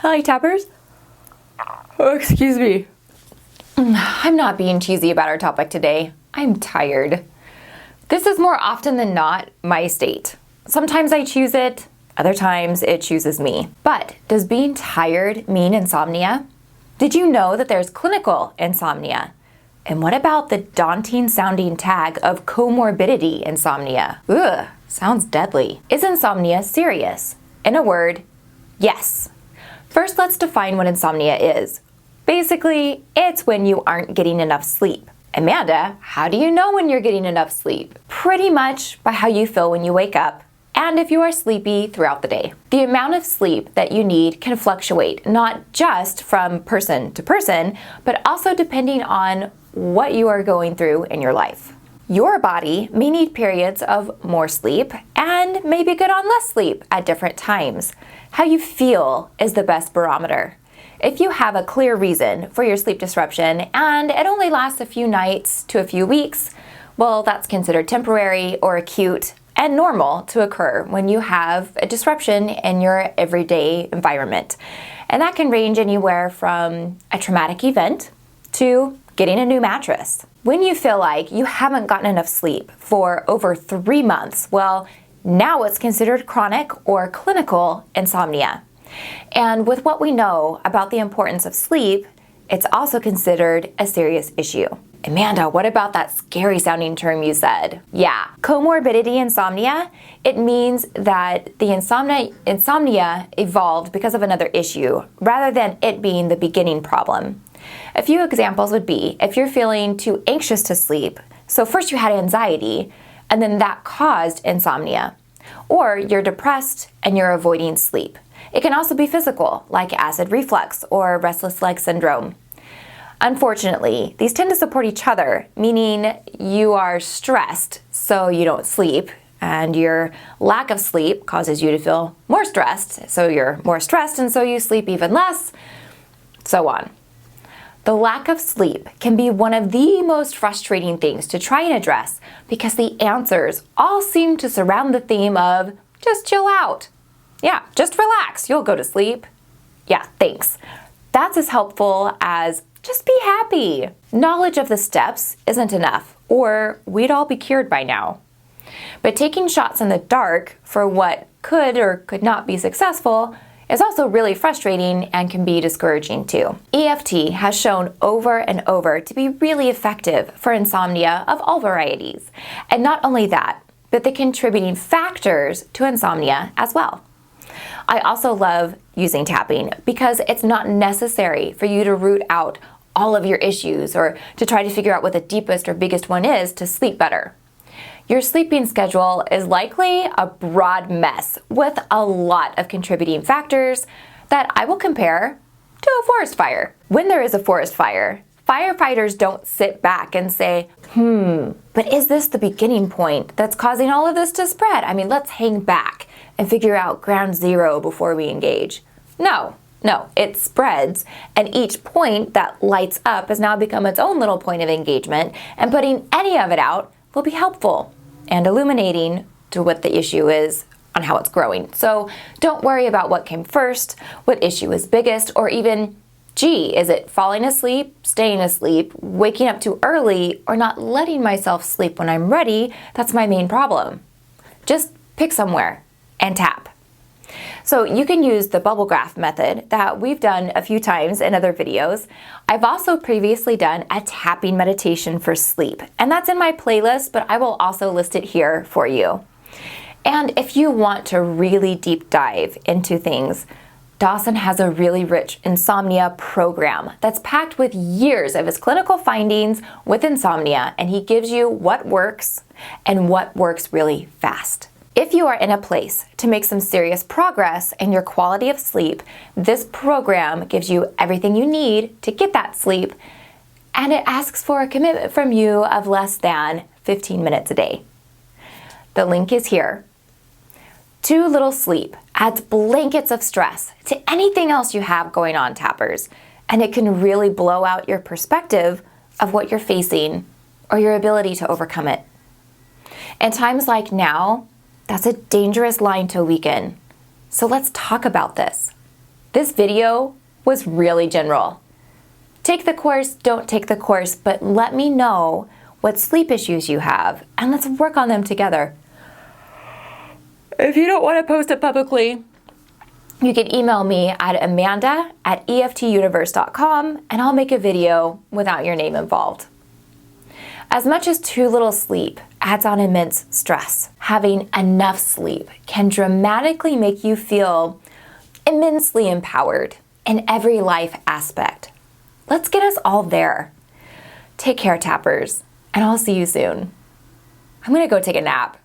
Hi, Tappers. Oh, excuse me. I'm not being cheesy about our topic today. I'm tired. This is more often than not my state. Sometimes I choose it, other times it chooses me. But does being tired mean insomnia? Did you know that there's clinical insomnia? And what about the daunting sounding tag of comorbidity insomnia? Ugh, sounds deadly. Is insomnia serious? In a word, yes. First, let's define what insomnia is. Basically, it's when you aren't getting enough sleep. Amanda, how do you know when you're getting enough sleep? Pretty much by how you feel when you wake up and if you are sleepy throughout the day. The amount of sleep that you need can fluctuate, not just from person to person, but also depending on what you are going through in your life. Your body may need periods of more sleep and may be good on less sleep at different times. How you feel is the best barometer. If you have a clear reason for your sleep disruption and it only lasts a few nights to a few weeks, well, that's considered temporary or acute and normal to occur when you have a disruption in your everyday environment. And that can range anywhere from a traumatic event to getting a new mattress. When you feel like you haven't gotten enough sleep for over 3 months, well, now it's considered chronic or clinical insomnia. And with what we know about the importance of sleep, it's also considered a serious issue. Amanda, what about that scary sounding term you said? Yeah, comorbidity insomnia. It means that the insomnia evolved because of another issue rather than it being the beginning problem. A few examples would be if you're feeling too anxious to sleep. So first you had anxiety and then that caused insomnia. Or you're depressed and you're avoiding sleep. It can also be physical, like acid reflux or restless leg syndrome. Unfortunately, these tend to support each other, meaning you are stressed, so you don't sleep, and your lack of sleep causes you to feel more stressed, so you're more stressed, and so you sleep even less, so on. The lack of sleep can be one of the most frustrating things to try and address because the answers all seem to surround the theme of just chill out. Yeah, just relax, you'll go to sleep. Yeah, thanks. That's as helpful as just be happy. Knowledge of the steps isn't enough, or we'd all be cured by now. But taking shots in the dark for what could or could not be successful is also really frustrating and can be discouraging too. EFT has shown over and over to be really effective for insomnia of all varieties. And not only that, but the contributing factors to insomnia as well. I also love using tapping because it's not necessary for you to root out all of your issues or to try to figure out what the deepest or biggest one is to sleep better. Your sleeping schedule is likely a broad mess with a lot of contributing factors that I will compare to a forest fire. When there is a forest fire, firefighters don't sit back and say, but is this the beginning point that's causing all of this to spread? I mean, let's hang back and figure out ground zero before we engage. No, it spreads, and each point that lights up has now become its own little point of engagement, and putting any of it out will be helpful and illuminating to what the issue is on how it's growing. So don't worry about what came first, what issue is biggest, or even, gee, is it falling asleep, staying asleep, waking up too early, or not letting myself sleep when I'm ready? That's my main problem. Just pick somewhere and tap. So you can use the bubble graph method that we've done a few times in other videos. I've also previously done a tapping meditation for sleep, and that's in my playlist, but I will also list it here for you. And if you want to really deep dive into things, Dawson has a really rich insomnia program that's packed with years of his clinical findings with insomnia, and he gives you what works and what works really fast. If you are in a place to make some serious progress in your quality of sleep, this program gives you everything you need to get that sleep, and it asks for a commitment from you of less than 15 minutes a day. The link is here. Too little sleep adds blankets of stress to anything else you have going on, Tappers, and it can really blow out your perspective of what you're facing or your ability to overcome it. In times like now, that's a dangerous line to weaken. So let's talk about this. This video was really general. Take the course, don't take the course, but let me know what sleep issues you have, and let's work on them together. If you don't want to post it publicly, you can email me at amanda@eftuniverse.com, and I'll make a video without your name involved. As much as too little sleep adds on immense stress, having enough sleep can dramatically make you feel immensely empowered in every life aspect. Let's get us all there. Take care, Tappers, and I'll see you soon. I'm gonna go take a nap.